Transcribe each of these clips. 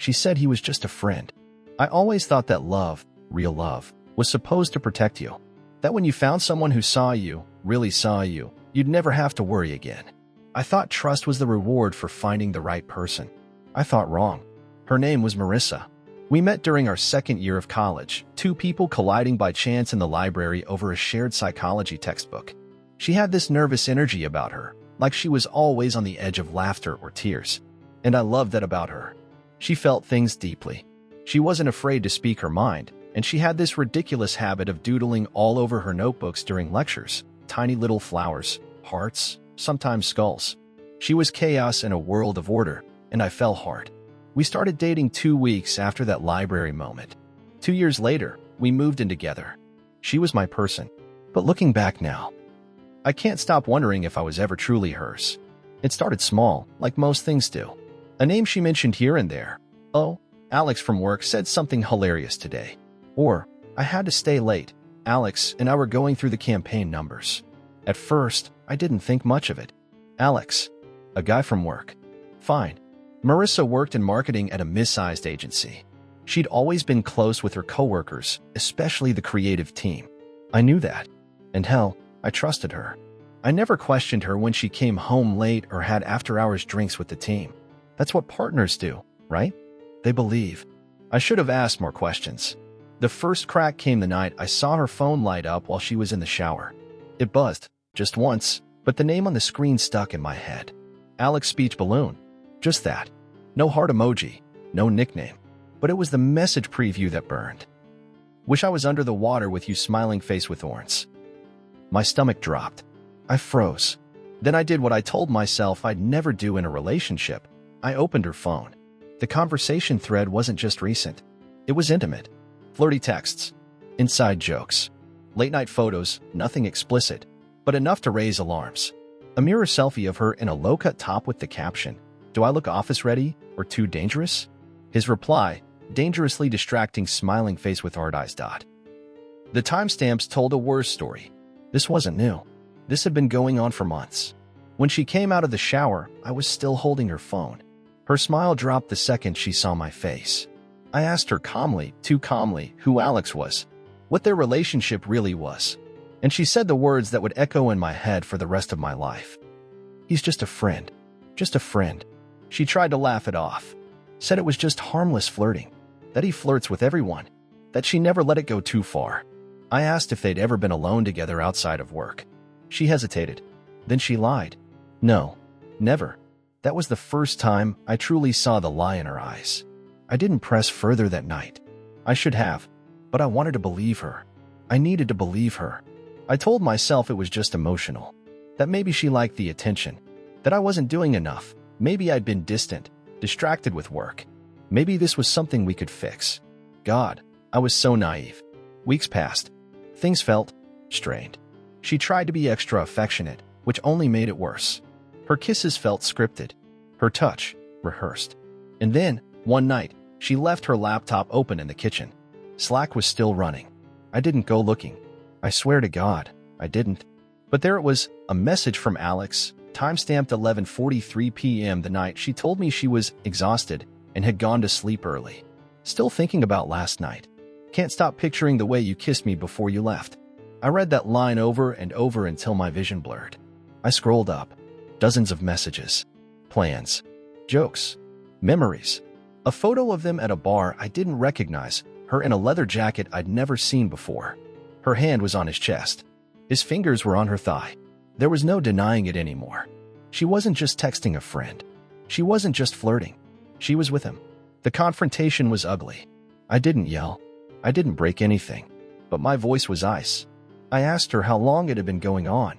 She said he was just a friend. I always thought that love, real love, was supposed to protect you. That when you found someone who saw you, really saw you, you'd never have to worry again. I thought trust was the reward for finding the right person. I thought wrong. Her name was Marissa. We met during our second year of college, two people colliding by chance in the library over a shared psychology textbook. She had this nervous energy about her, like she was always on the edge of laughter or tears. And I loved that about her. She felt things deeply. She wasn't afraid to speak her mind, and she had this ridiculous habit of doodling all over her notebooks during lectures, tiny little flowers, hearts, sometimes skulls. She was chaos in a world of order, and I fell hard. We started dating 2 weeks after that library moment. 2 years later, we moved in together. She was my person. But looking back now, I can't stop wondering if I was ever truly hers. It started small, like most things do. A name she mentioned here and there. Oh, Alex from work said something hilarious today. Or, I had to stay late. Alex and I were going through the campaign numbers. At first, I didn't think much of it. Alex, a guy from work. Fine. Marissa worked in marketing at a mid-sized agency. She'd always been close with her coworkers, especially the creative team. I knew that. And hell, I trusted her. I never questioned her when she came home late or had after-hours drinks with the team. That's what partners do, right? They believe. I should have asked more questions. The first crack came the night I saw her phone light up while she was in the shower. It buzzed, just once, but the name on the screen stuck in my head. Alex Speech Balloon. Just that. No heart emoji, no nickname. But it was the message preview that burned. Wish I was under the water with you, smiling face with thorns. My stomach dropped. I froze. Then I did what I told myself I'd never do in a relationship. I opened her phone. The conversation thread wasn't just recent. It was intimate. Flirty texts. Inside jokes. Late-night photos, nothing explicit, but enough to raise alarms. A mirror selfie of her in a low-cut top with the caption, "Do I look office-ready or too dangerous?" His reply, dangerously distracting smiling face with hard eyes. The timestamps told a worse story. This wasn't new. This had been going on for months. When she came out of the shower, I was still holding her phone. Her smile dropped the second she saw my face. I asked her calmly, too calmly, who Alex was, what their relationship really was. And she said the words that would echo in my head for the rest of my life. He's just a friend. Just a friend. She tried to laugh it off. Said it was just harmless flirting. That he flirts with everyone. That she never let it go too far. I asked if they'd ever been alone together outside of work. She hesitated. Then she lied. No, never. That was the first time I truly saw the lie in her eyes. I didn't press further that night. I should have, but I wanted to believe her. I needed to believe her. I told myself it was just emotional. That maybe she liked the attention. That I wasn't doing enough. Maybe I'd been distant, distracted with work. Maybe this was something we could fix. God, I was so naive. Weeks passed. Things felt strained. She tried to be extra affectionate, which only made it worse. Her kisses felt scripted. Her touch, rehearsed. And then, one night, she left her laptop open in the kitchen. Slack was still running. I didn't go looking. I swear to God, I didn't. But there it was, a message from Alex, timestamped 11:43 p.m. the night she told me she was exhausted and had gone to sleep early. Still thinking about last night. Can't stop picturing the way you kissed me before you left. I read that line over and over until my vision blurred. I scrolled up. Dozens of messages. Plans. Jokes. Memories. A photo of them at a bar I didn't recognize, her in a leather jacket I'd never seen before. Her hand was on his chest. His fingers were on her thigh. There was no denying it anymore. She wasn't just texting a friend. She wasn't just flirting. She was with him. The confrontation was ugly. I didn't yell. I didn't break anything. But my voice was ice. I asked her how long it had been going on.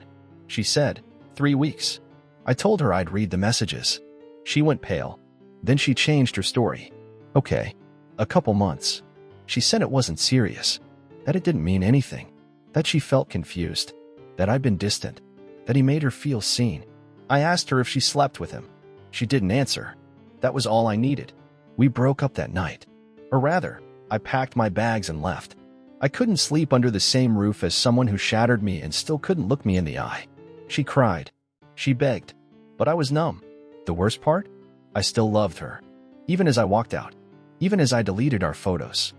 She said, 3 weeks. I told her I'd read the messages. She went pale. Then she changed her story. Okay, a couple months. She said it wasn't serious. That it didn't mean anything. That she felt confused. That I'd been distant. That he made her feel seen. I asked her if she slept with him. She didn't answer. That was all I needed. We broke up that night. Or rather, I packed my bags and left. I couldn't sleep under the same roof as someone who shattered me and still couldn't look me in the eye. She cried. She begged. But I was numb. The worst part? I still loved her. Even as I walked out. even as I deleted our photos,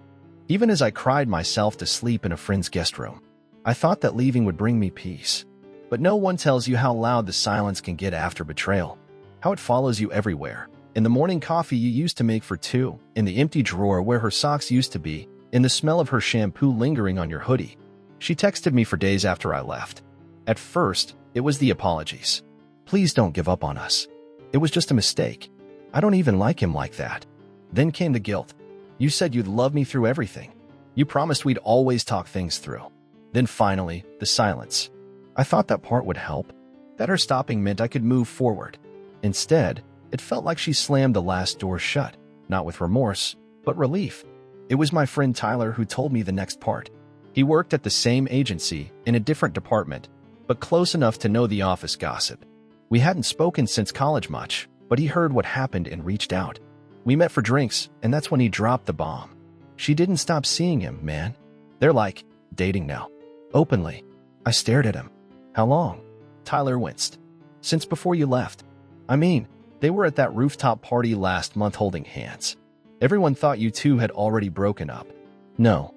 even as I cried myself to sleep in a friend's guest room. I thought that leaving would bring me peace. But no one tells you how loud the silence can get after betrayal, how it follows you everywhere. In the morning coffee you used to make for two, in the empty drawer where her socks used to be, in the smell of her shampoo lingering on your hoodie. She texted me for days after I left. At first, it was the apologies. Please don't give up on us. It was just a mistake. I don't even like him like that. Then came the guilt. You said you'd love me through everything. You promised we'd always talk things through. Then finally, the silence. I thought that part would help, that her stopping meant I could move forward. Instead, it felt like she slammed the last door shut, not with remorse, but relief. It was my friend Tyler who told me the next part. He worked at the same agency, in a different department, but close enough to know the office gossip. We hadn't spoken since college much, but he heard what happened and reached out. We met for drinks, and that's when he dropped the bomb. She didn't stop seeing him, man. They're like, dating now. Openly. I stared at him. How long? Tyler winced. Since before you left. I mean, they were at that rooftop party last month holding hands. Everyone thought you two had already broken up. No,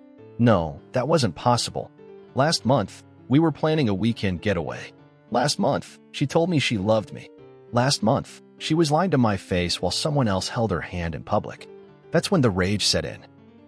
that wasn't possible. Last month, we were planning a weekend getaway. Last month, she told me she loved me. Last month, she was lying to my face while someone else held her hand in public. That's when the rage set in.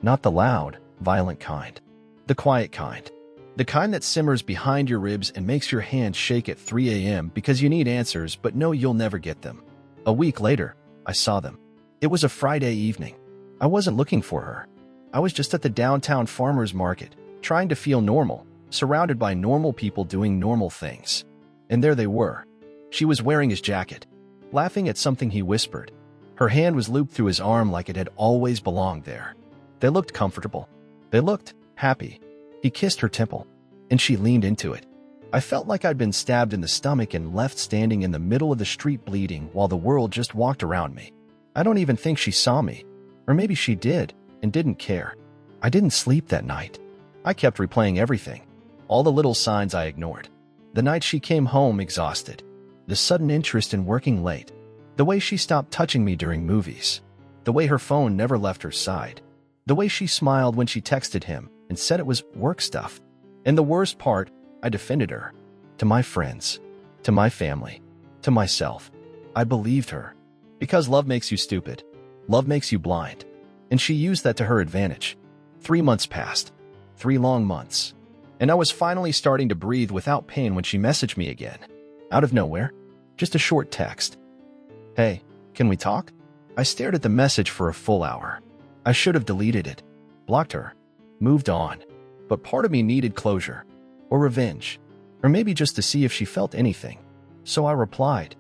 Not the loud, violent kind. The quiet kind. The kind that simmers behind your ribs and makes your hands shake at 3 a.m. because you need answers but know you'll never get them. A week later, I saw them. It was a Friday evening. I wasn't looking for her. I was just at the downtown farmers market, trying to feel normal, surrounded by normal people doing normal things. And there they were. She was wearing his jacket, laughing at something he whispered. Her hand was looped through his arm like it had always belonged there. They looked comfortable. They looked happy. He kissed her temple, and she leaned into it. I felt like I'd been stabbed in the stomach and left standing in the middle of the street bleeding while the world just walked around me. I don't even think she saw me. Or maybe she did, and didn't care. I didn't sleep that night. I kept replaying everything. All the little signs I ignored. The night she came home exhausted. The sudden interest in working late. The way she stopped touching me during movies. The way her phone never left her side. The way she smiled when she texted him and said it was work stuff. And the worst part, I defended her. To my friends. To my family. To myself. I believed her. Because love makes you stupid. Love makes you blind. And she used that to her advantage. 3 months passed. 3 long months. And I was finally starting to breathe without pain when she messaged me again. Out of nowhere. Just a short text. Hey, can we talk? I stared at the message for a full hour. I should have deleted it. Blocked her. Moved on. But part of me needed closure. Or revenge. Or maybe just to see if she felt anything. So I replied.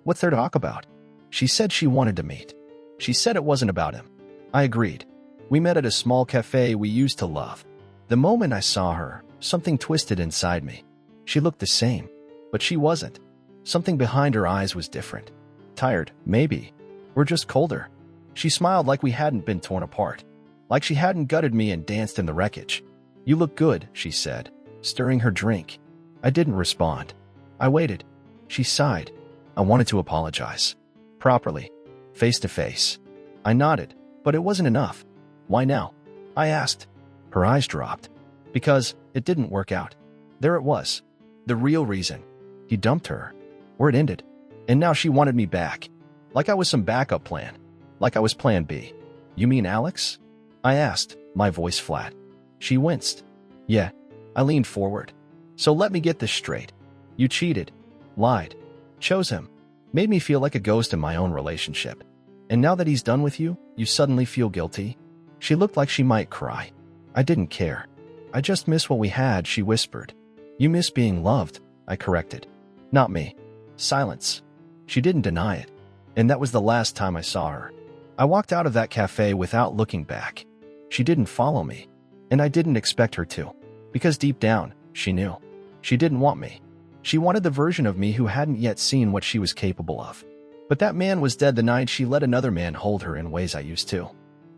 What's there to talk about? She said she wanted to meet. She said it wasn't about him. I agreed. We met at a small cafe we used to love. The moment I saw her, something twisted inside me. She looked the same, but she wasn't. Something behind her eyes was different. Tired, maybe. Or just colder. She smiled like we hadn't been torn apart. Like she hadn't gutted me and danced in the wreckage. You look good, she said, stirring her drink. I didn't respond. I waited. She sighed. I wanted to apologize. Properly. Face to face. I nodded, but it wasn't enough. Why now? I asked. Her eyes dropped. Because it didn't work out. There it was. The real reason. He dumped her. Or it ended. And now she wanted me back. Like I was some backup plan. Like I was plan B. You mean Alex? I asked, my voice flat. She winced. Yeah. I leaned forward. So let me get this straight. You cheated. Lied. Chose him. Made me feel like a ghost in my own relationship. And now that he's done with you, you suddenly feel guilty? She looked like she might cry. I didn't care. I just miss what we had, she whispered. You miss being loved, I corrected. Not me. Silence. She didn't deny it. And that was the last time I saw her. I walked out of that cafe without looking back. She didn't follow me. And I didn't expect her to. Because deep down, she knew. She didn't want me. She wanted the version of me who hadn't yet seen what she was capable of. But that man was dead the night she let another man hold her in ways I used to.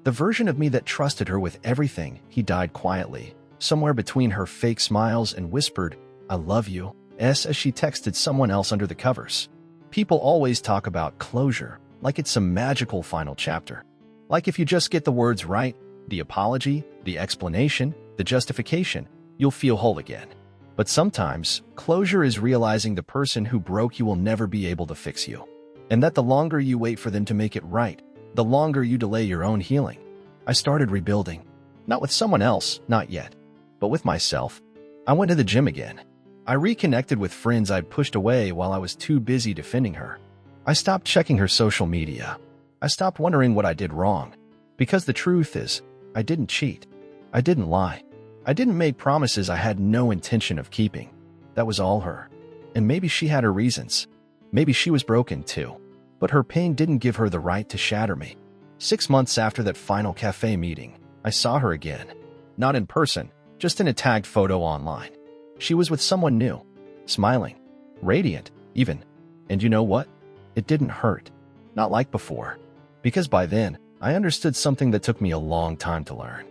The version of me that trusted her with everything, he died quietly, somewhere between her fake smiles and whispered, I love you, as she texted someone else under the covers. People always talk about closure, like it's some magical final chapter. Like if you just get the words right, the apology, the explanation, the justification, you'll feel whole again. But sometimes, closure is realizing the person who broke you will never be able to fix you. And that the longer you wait for them to make it right, the longer you delay your own healing. I started rebuilding. Not with someone else, not yet, but with myself. I went to the gym again. I reconnected with friends I'd pushed away while I was too busy defending her. I stopped checking her social media. I stopped wondering what I did wrong. Because the truth is, I didn't cheat. I didn't lie. I didn't make promises I had no intention of keeping. That was all her. And maybe she had her reasons. Maybe she was broken too. But her pain didn't give her the right to shatter me. 6 months after that final cafe meeting, I saw her again. Not in person, just in a tagged photo online. She was with someone new, smiling, radiant, even. And you know what? It didn't hurt. Not like before. Because by then, I understood something that took me a long time to learn.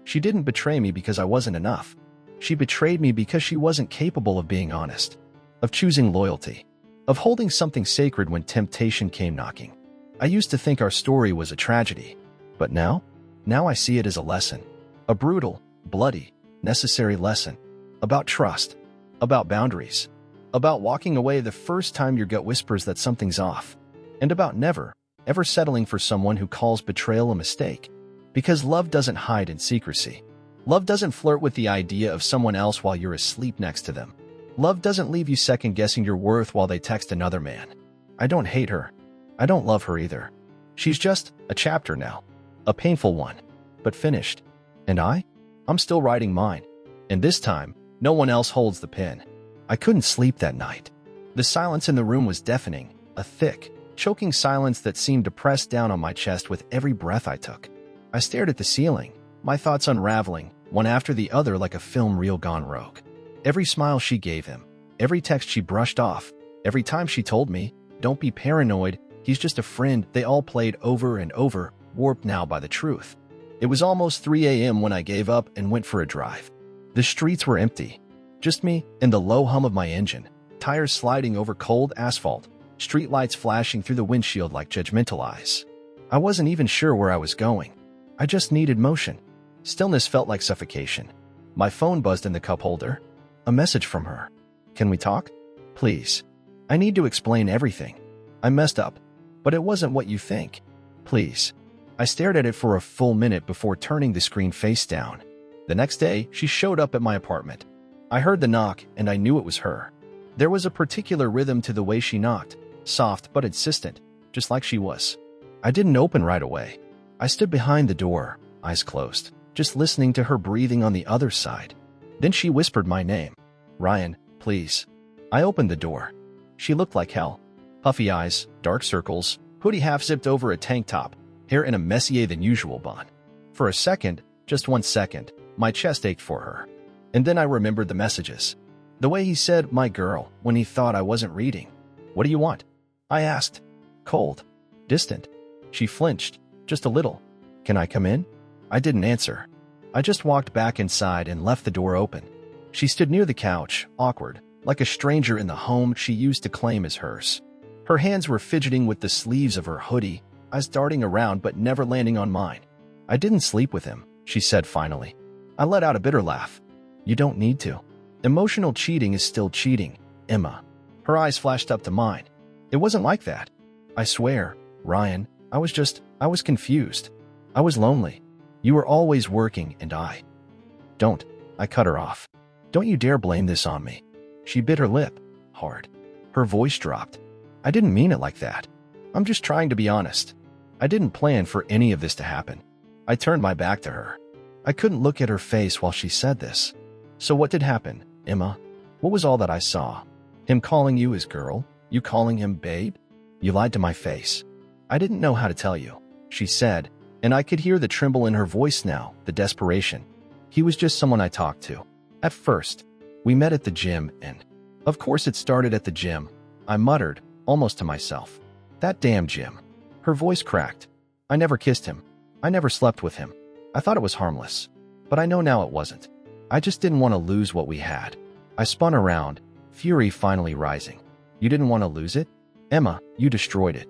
She didn't betray me because I wasn't enough. She betrayed me because she wasn't capable of being honest, of choosing loyalty, of holding something sacred when temptation came knocking. I used to think our story was a tragedy, but now I see it as a lesson. A brutal, bloody, necessary lesson. About trust, about boundaries, about walking away the first time your gut whispers that something's off, and about never, ever settling for someone who calls betrayal a mistake. Because love doesn't hide in secrecy. Love doesn't flirt with the idea of someone else while you're asleep next to them. Love doesn't leave you second-guessing your worth while they text another man. I don't hate her. I don't love her either. She's just a chapter now. A painful one, but finished. And I'm still writing mine. And this time, no one else holds the pen. I couldn't sleep that night. The silence in the room was deafening, a thick, choking silence that seemed to press down on my chest with every breath I took. I stared at the ceiling, my thoughts unraveling, one after the other like a film reel gone rogue. Every smile she gave him, every text she brushed off, every time she told me, "Don't be paranoid, he's just a friend," they all played over and over, warped now by the truth. It was almost 3 a.m. when I gave up and went for a drive. The streets were empty. Just me and the low hum of my engine, tires sliding over cold asphalt, streetlights flashing through the windshield like judgmental eyes. I wasn't even sure where I was going. I just needed motion. Stillness felt like suffocation. My phone buzzed in the cup holder. A message from her. "Can we talk? Please. I need to explain everything. I messed up, but it wasn't what you think. Please." I stared at it for a full minute before turning the screen face down. The next day, she showed up at my apartment. I heard the knock, and I knew it was her. There was a particular rhythm to the way she knocked, soft but insistent, just like she was. I didn't open right away. I stood behind the door, eyes closed, just listening to her breathing on the other side. Then she whispered my name. "Ryan, please." I opened the door. She looked like hell. Puffy eyes, dark circles, hoodie half-zipped over a tank top, hair in a messier-than-usual bun. For a second, just 1 second, my chest ached for her. And then I remembered the messages. The way he said, "my girl," when he thought I wasn't reading. "What do you want?" I asked. Cold. Distant. She flinched, just a little. "Can I come in?" I didn't answer. I just walked back inside and left the door open. She stood near the couch, awkward, like a stranger in the home she used to claim as hers. Her hands were fidgeting with the sleeves of her hoodie, eyes darting around but never landing on mine. "I didn't sleep with him," she said finally. I let out a bitter laugh. "You don't need to. Emotional cheating is still cheating, Emma." Her eyes flashed up to mine. "It wasn't like that. I swear, Ryan, I was confused. I was lonely. You were always working and Don't." I cut her off. "Don't you dare blame this on me." She bit her lip, hard. Her voice dropped. "I didn't mean it like that. I'm just trying to be honest. I didn't plan for any of this to happen." I turned my back to her. I couldn't look at her face while she said this. "So what did happen, Emma? What was all that I saw? Him calling you his girl? You calling him babe? You lied to my face." "I didn't know how to tell you," she said, and I could hear the tremble in her voice now, the desperation. "He was just someone I talked to. At first, we met at the gym and, of course it started at the gym," I muttered, almost to myself. "That damn gym." Her voice cracked. "I never kissed him. I never slept with him. I thought it was harmless. But I know now it wasn't. I just didn't want to lose what we had." I spun around, fury finally rising. "You didn't want to lose it? Emma, you destroyed it."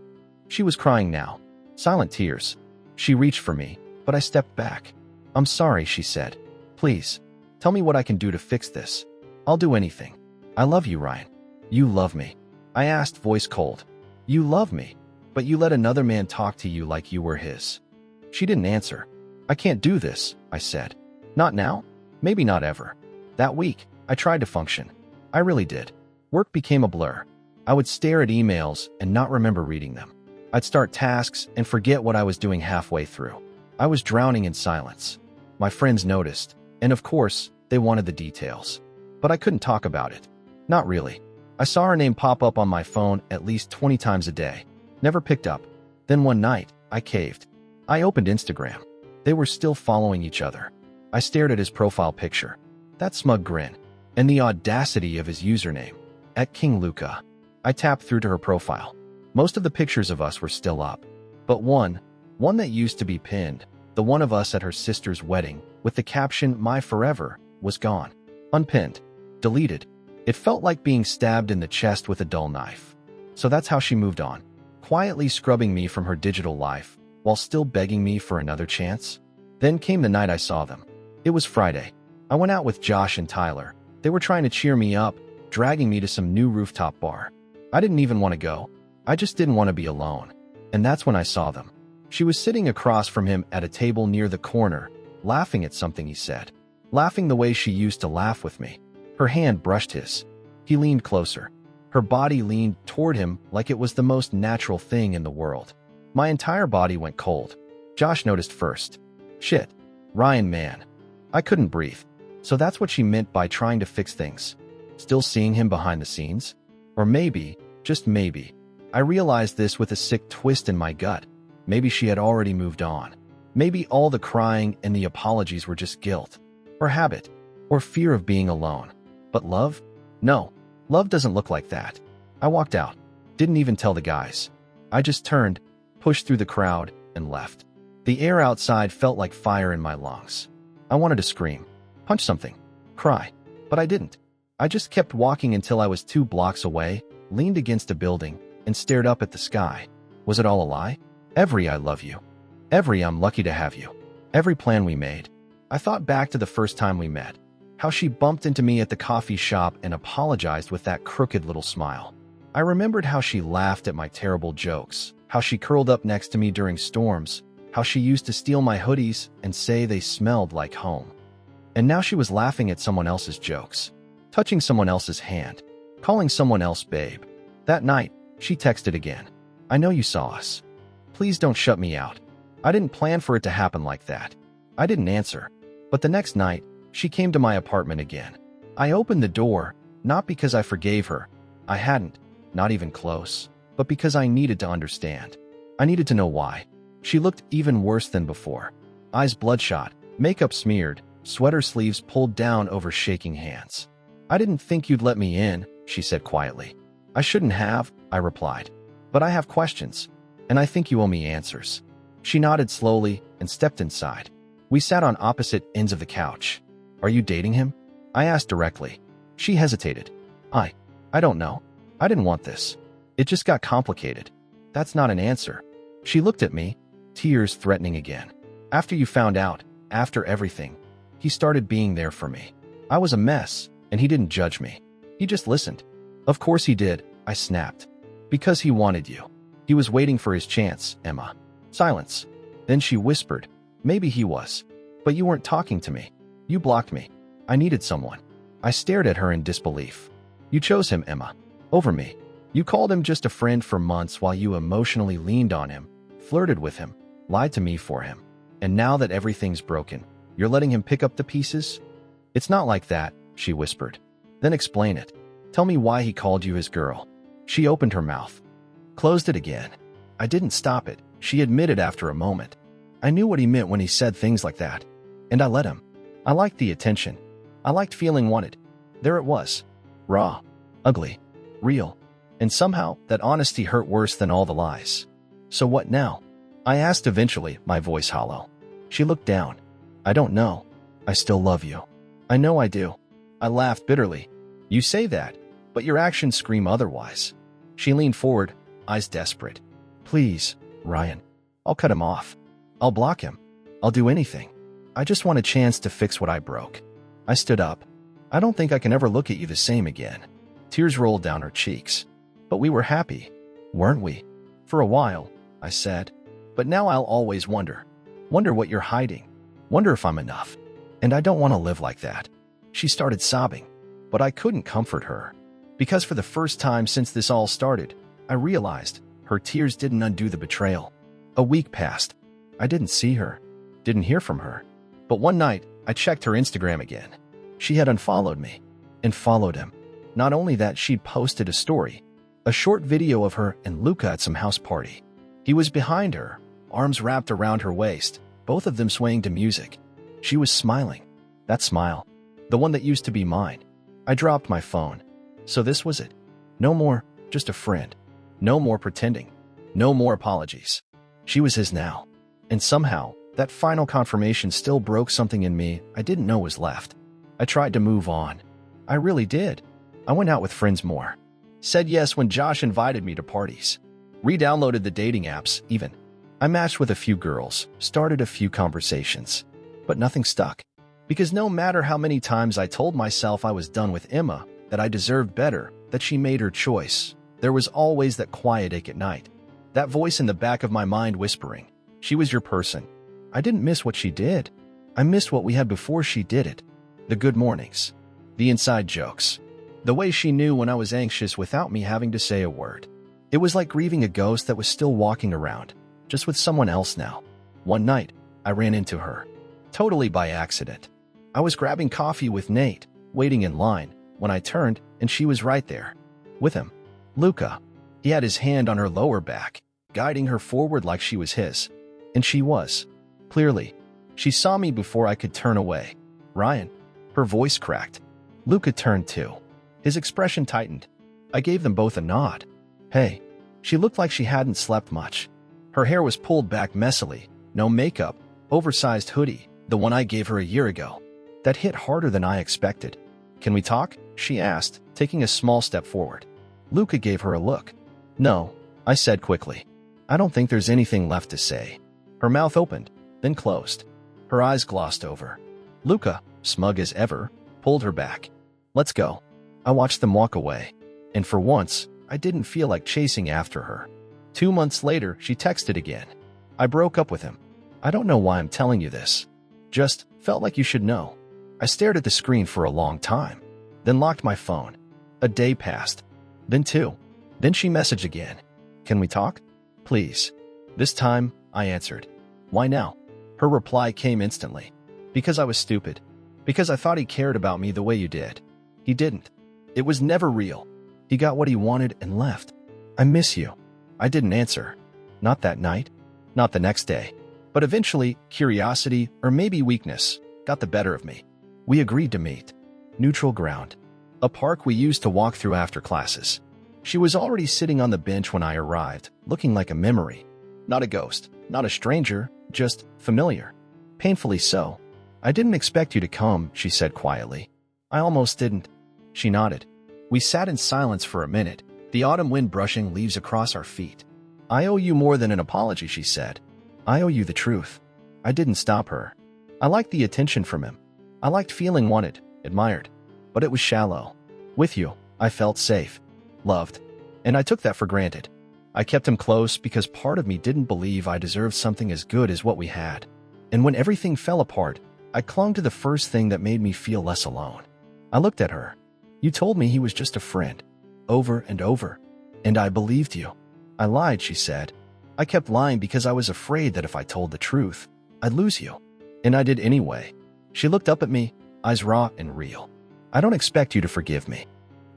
She was crying now. Silent tears. She reached for me, but I stepped back. I'm sorry, she said. Please, tell me what I can do to fix this. I'll do anything. I love you, Ryan. You love me. I asked, voice cold. You love me, but you let another man talk to you like you were his. She didn't answer. I can't do this, I said. Not now? Maybe not ever. That week, I tried to function. I really did. Work became a blur. I would stare at emails and not remember reading them. I'd start tasks and forget what I was doing halfway through. I was drowning in silence. My friends noticed, and of course, they wanted the details. But I couldn't talk about it. Not really. I saw her name pop up on my phone at least 20 times a day. Never picked up. Then one night, I caved. I opened Instagram. They were still following each other. I stared at his profile picture. That smug grin. And the audacity of his username. @KingLuca. I tapped through to her profile. Most of the pictures of us were still up. But one that used to be pinned, the one of us at her sister's wedding, with the caption, "My Forever," was gone. Unpinned. Deleted. It felt like being stabbed in the chest with a dull knife. So that's how she moved on. Quietly scrubbing me from her digital life, while still begging me for another chance. Then came the night I saw them. It was Friday. I went out with Josh and Tyler. They were trying to cheer me up, dragging me to some new rooftop bar. I didn't even want to go. I just didn't want to be alone. And that's when I saw them. She was sitting across from him at a table near the corner, laughing at something he said. Laughing the way she used to laugh with me. Her hand brushed his. He leaned closer. Her body leaned toward him like it was the most natural thing in the world. My entire body went cold. Josh noticed first. Shit. Ryan, man. I couldn't breathe. So that's what she meant by trying to fix things. Still seeing him behind the scenes? Or maybe, just maybe, I realized this with a sick twist in my gut. Maybe she had already moved on. Maybe all the crying and the apologies were just guilt. Or habit. Or fear of being alone. But love? No. Love doesn't look like that. I walked out. Didn't even tell the guys. I just turned, pushed through the crowd, and left. The air outside felt like fire in my lungs. I wanted to scream. Punch something. Cry. But I didn't. I just kept walking until I was 2 blocks away, leaned against a building, and stared up at the sky. Was it all a lie? Every "I love you." Every "I'm lucky to have you." Every plan we made. I thought back to the first time we met. How she bumped into me at the coffee shop and apologized with that crooked little smile. I remembered how she laughed at my terrible jokes, how she curled up next to me during storms, how she used to steal my hoodies and say they smelled like home. And now she was laughing at someone else's jokes, touching someone else's hand, calling someone else babe. That night, she texted again. I know you saw us. Please don't shut me out. I didn't plan for it to happen like that. I didn't answer. But the next night, she came to my apartment again. I opened the door, not because I forgave her. I hadn't, not even close, but because I needed to understand. I needed to know why. She looked even worse than before. Eyes bloodshot, makeup smeared, sweater sleeves pulled down over shaking hands. I didn't think you'd let me in, she said quietly. I shouldn't have, I replied. But I have questions, and I think you owe me answers. She nodded slowly and stepped inside. We sat on opposite ends of the couch. Are you dating him? I asked directly. She hesitated. I don't know. I didn't want this. It just got complicated. That's not an answer. She looked at me, tears threatening again. After you found out, after everything, he started being there for me. I was a mess, and he didn't judge me. He just listened. Of course he did, I snapped. Because he wanted you. He was waiting for his chance, Emma. Silence. Then she whispered, maybe he was. But you weren't talking to me. You blocked me. I needed someone. I stared at her in disbelief. You chose him, Emma. Over me. You called him just a friend for months while you emotionally leaned on him, flirted with him, lied to me for him. And now that everything's broken, you're letting him pick up the pieces? It's not like that, she whispered. Then explain it. Tell me why he called you his girl. She opened her mouth. Closed it again. I didn't stop it, she admitted after a moment. I knew what he meant when he said things like that. And I let him. I liked the attention. I liked feeling wanted. There it was. Raw. Ugly. Real. And somehow, that honesty hurt worse than all the lies. So what now? I asked eventually, my voice hollow. She looked down. I don't know. I still love you. I know I do. I laughed bitterly. You say that, but your actions scream otherwise. She leaned forward, eyes desperate. Please, Ryan. I'll cut him off. I'll block him. I'll do anything. I just want a chance to fix what I broke. I stood up. I don't think I can ever look at you the same again. Tears rolled down her cheeks. But we were happy, weren't we? For a while, I said. But now I'll always wonder. Wonder what you're hiding. Wonder if I'm enough. And I don't want to live like that. She started sobbing, but I couldn't comfort her. Because for the first time since this all started, I realized her tears didn't undo the betrayal. A week passed. I didn't see her, didn't hear from her. But one night, I checked her Instagram again. She had unfollowed me and followed him. Not only that, she'd posted a story, a short video of her and Luca at some house party. He was behind her, arms wrapped around her waist, both of them swaying to music. She was smiling. That smile, the one that used to be mine. I dropped my phone. So this was it. No more, just a friend. No more pretending. No more apologies. She was his now. And somehow, that final confirmation still broke something in me I didn't know was left. I tried to move on. I really did. I went out with friends more. Said yes when Josh invited me to parties. Re-downloaded the dating apps, even. I matched with a few girls, started a few conversations. But nothing stuck. Because no matter how many times I told myself I was done with Emma, that I deserved better, that she made her choice, there was always that quiet ache at night. That voice in the back of my mind whispering, she was your person. I didn't miss what she did. I missed what we had before she did it. The good mornings. The inside jokes. The way she knew when I was anxious without me having to say a word. It was like grieving a ghost that was still walking around, just with someone else now. One night, I ran into her. Totally by accident. I was grabbing coffee with Nate, waiting in line, when I turned and she was right there. With him. Luca. He had his hand on her lower back, guiding her forward like she was his. And she was. Clearly. She saw me before I could turn away. Ryan. Her voice cracked. Luca turned too. His expression tightened. I gave them both a nod. Hey. She looked like she hadn't slept much. Her hair was pulled back messily, no makeup, oversized hoodie, the one I gave her a year ago. That hit harder than I expected. Can we talk? She asked, taking a small step forward. Luca gave her a look. No, I said quickly. I don't think there's anything left to say. Her mouth opened, then closed. Her eyes glossed over. Luca, smug as ever, pulled her back. Let's go. I watched them walk away. And for once, I didn't feel like chasing after her. 2 months later, she texted again. I broke up with him. I don't know why I'm telling you this. Just felt like you should know. I stared at the screen for a long time, then locked my phone. A day passed. Then 2. Then she messaged again. Can we talk? Please. This time, I answered. Why now? Her reply came instantly. Because I was stupid. Because I thought he cared about me the way you did. He didn't. It was never real. He got what he wanted and left. I miss you. I didn't answer. Not that night. Not the next day. But eventually, curiosity, or maybe weakness, got the better of me. We agreed to meet. Neutral ground. A park we used to walk through after classes. She was already sitting on the bench when I arrived, looking like a memory. Not a ghost, not a stranger, just familiar. Painfully so. I didn't expect you to come, she said quietly. I almost didn't. She nodded. We sat in silence for a minute, the autumn wind brushing leaves across our feet. I owe you more than an apology, she said. I owe you the truth. I didn't stop her. I liked the attention from him. I liked feeling wanted, admired. But it was shallow. With you, I felt safe, loved. And I took that for granted. I kept him close because part of me didn't believe I deserved something as good as what we had. And when everything fell apart, I clung to the first thing that made me feel less alone. I looked at her. You told me he was just a friend. Over and over. And I believed you. I lied, she said. I kept lying because I was afraid that if I told the truth, I'd lose you. And I did anyway. She looked up at me, eyes raw and real. I don't expect you to forgive me.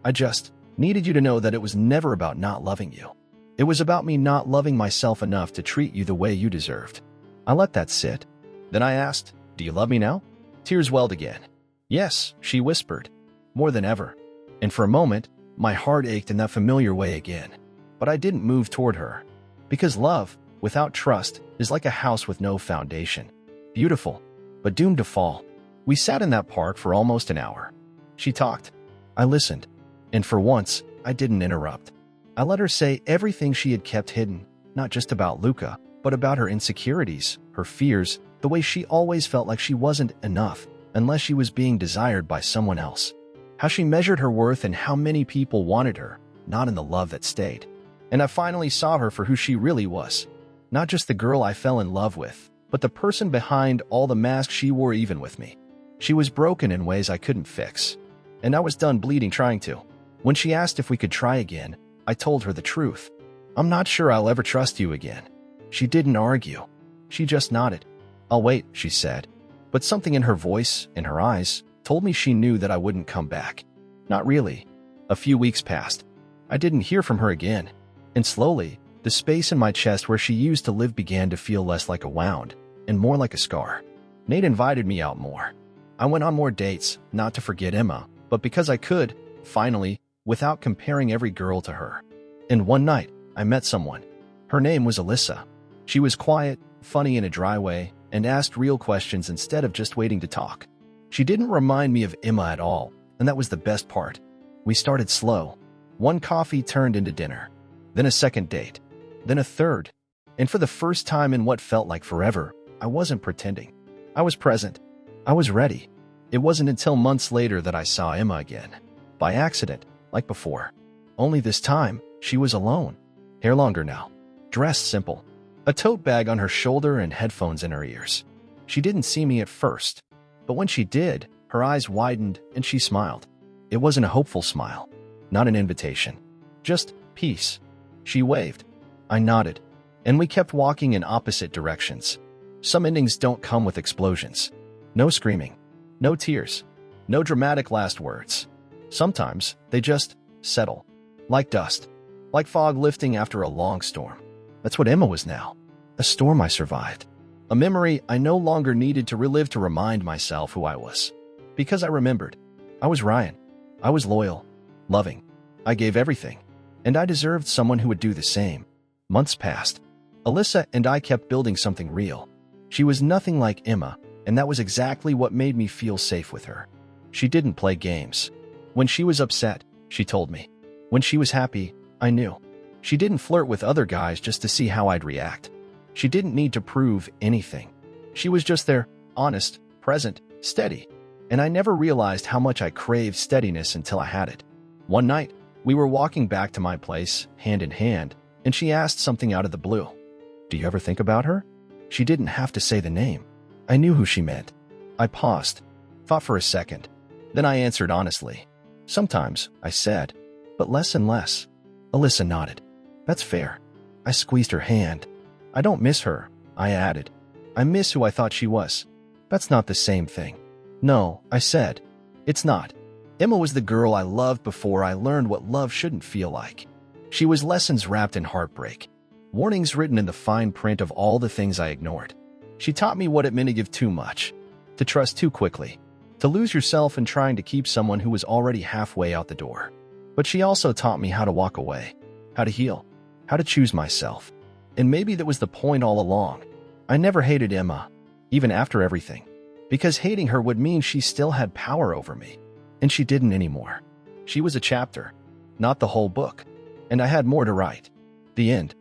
I just needed you to know that it was never about not loving you. It was about me not loving myself enough to treat you the way you deserved. I let that sit. Then I asked, do you love me now? Tears welled again. Yes, she whispered. More than ever. And for a moment, my heart ached in that familiar way again. But I didn't move toward her. Because love, without trust, is like a house with no foundation. Beautiful, but doomed to fall. We sat in that park for almost an hour. She talked. I listened. And for once, I didn't interrupt. I let her say everything she had kept hidden, not just about Luca, but about her insecurities, her fears, the way she always felt like she wasn't enough unless she was being desired by someone else. How she measured her worth and how many people wanted her, not in the love that stayed. And I finally saw her for who she really was. Not just the girl I fell in love with, but the person behind all the masks she wore even with me. She was broken in ways I couldn't fix, and I was done bleeding trying to. When she asked if we could try again, I told her the truth. I'm not sure I'll ever trust you again. She didn't argue. She just nodded. I'll wait, she said. But something in her voice, in her eyes, told me she knew that I wouldn't come back. Not really. A few weeks passed. I didn't hear from her again. And slowly, the space in my chest where she used to live began to feel less like a wound and more like a scar. Nate invited me out more. I went on more dates, not to forget Emma, but because I could, finally, without comparing every girl to her. And one night, I met someone. Her name was Alyssa. She was quiet, funny in a dry way, and asked real questions instead of just waiting to talk. She didn't remind me of Emma at all, and that was the best part. We started slow. One coffee turned into dinner, then a second date, then a third. And for the first time in what felt like forever, I wasn't pretending. I was present. I was ready. It wasn't until months later that I saw Emma again. By accident, like before. Only this time, she was alone. Hair longer now. Dressed simple. A tote bag on her shoulder and headphones in her ears. She didn't see me at first, but when she did, her eyes widened and she smiled. It wasn't a hopeful smile, not an invitation, just peace. She waved. I nodded, and we kept walking in opposite directions. Some endings don't come with explosions. No screaming, no tears, no dramatic last words. Sometimes they just settle, like dust, like fog lifting after a long storm. That's what Emma was now. A storm I survived. A memory I no longer needed to relive to remind myself who I was. Because I remembered. I was Ryan. I was loyal, loving. I gave everything. And I deserved someone who would do the same. Months passed. Alyssa and I kept building something real. She was nothing like Emma, and that was exactly what made me feel safe with her. She didn't play games. When she was upset, she told me. When she was happy, I knew. She didn't flirt with other guys just to see how I'd react. She didn't need to prove anything. She was just there, honest, present, steady. And I never realized how much I craved steadiness until I had it. One night, we were walking back to my place, hand in hand, and she asked something out of the blue. Do you ever think about her? She didn't have to say the name. I knew who she meant. I paused, thought for a second. Then I answered honestly. Sometimes, I said, but less and less. Alyssa nodded. That's fair. I squeezed her hand. I don't miss her, I added. I miss who I thought she was. That's not the same thing. No, I said. It's not. Emma was the girl I loved before I learned what love shouldn't feel like. She was lessons wrapped in heartbreak. Warnings written in the fine print of all the things I ignored. She taught me what it meant to give too much, to trust too quickly, to lose yourself in trying to keep someone who was already halfway out the door. But she also taught me how to walk away, how to heal, how to choose myself. And maybe that was the point all along. I never hated Emma, even after everything, because hating her would mean she still had power over me. And she didn't anymore. She was a chapter, not the whole book. And I had more to write. The end.